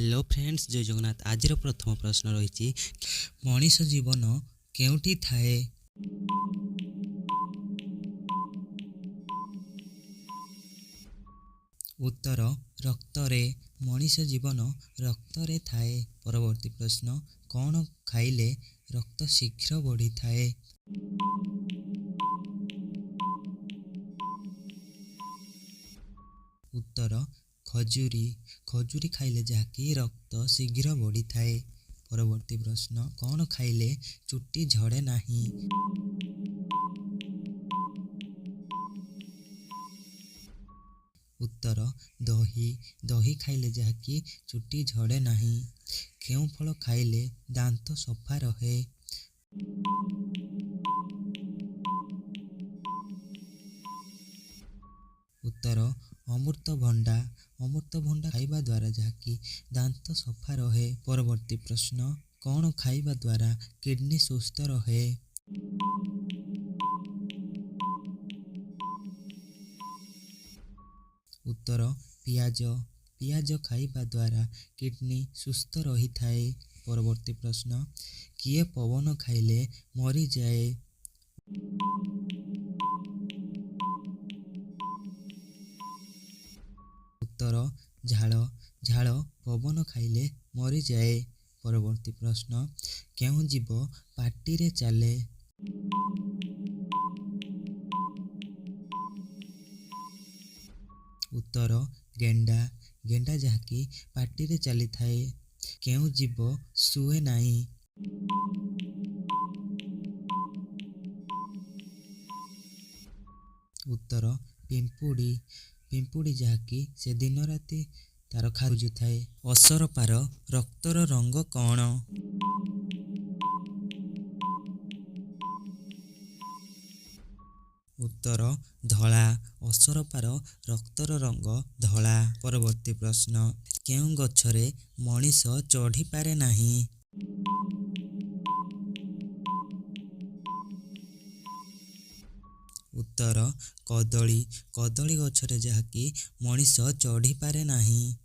Hello friends, जय जगन्नाथ। आज प्रथम प्रश्न रही मनीष जीवन केउठी थाए? उत्तर रक्तरे। मनीष जीवन रक्तरे थाए। परवर्ती प्रश्न, कौन खाइले रक्त शीघ्र बढ़ी थाए? उत्तर खजूरी। खजूरी खाइले जहाँकि रक्त शीघ्र बढ़ी थाए। परवर्ती प्रश्न, कौन खाइले चुट्टी झड़े नाही? उत्तर दही। दही खाइले जहाँकि चुट्टी झड़े नाही। केउं फल खाइले दांत सफा रहे? उत्तर अमृतभंडा। अमृतभंडा खाइबा द्वारा जहाँकि दांत सफा रहे। परवर्ती प्रश्न, कौन खाइबा द्वारा किडनी सुस्थ रहे? उत्तर पियाज। पियाज खाइबा द्वारा किडनी सुस्थ रही थाए। परवर्ती प्रश्न, किए पवन खाइले मरी जाए? उत्तर झाड़। झाड़ पवन खाइले मरी जाए। परवर्ती प्रश्न, केउं जीव पाटी रे चाले? उत्तर गेंडा। गेंडा जहाँकि पाटी रे चली थाए। केउं जीव शुए नाही? उत्तर पिंपुड़ी। पिंपुड़ी जहाँकि से दिन राति तार खारुजु थाए। असरपार रक्तर रंग कौन? उत्तर धला। असरपार रक्तर रंग धला। परवर्ती प्रश्न, केउं गछरे मनीष चढ़ी पारे नाही? उत्तर कदली। कदली गछरे जहाँकि मनीष चढ़ी पारे नाही।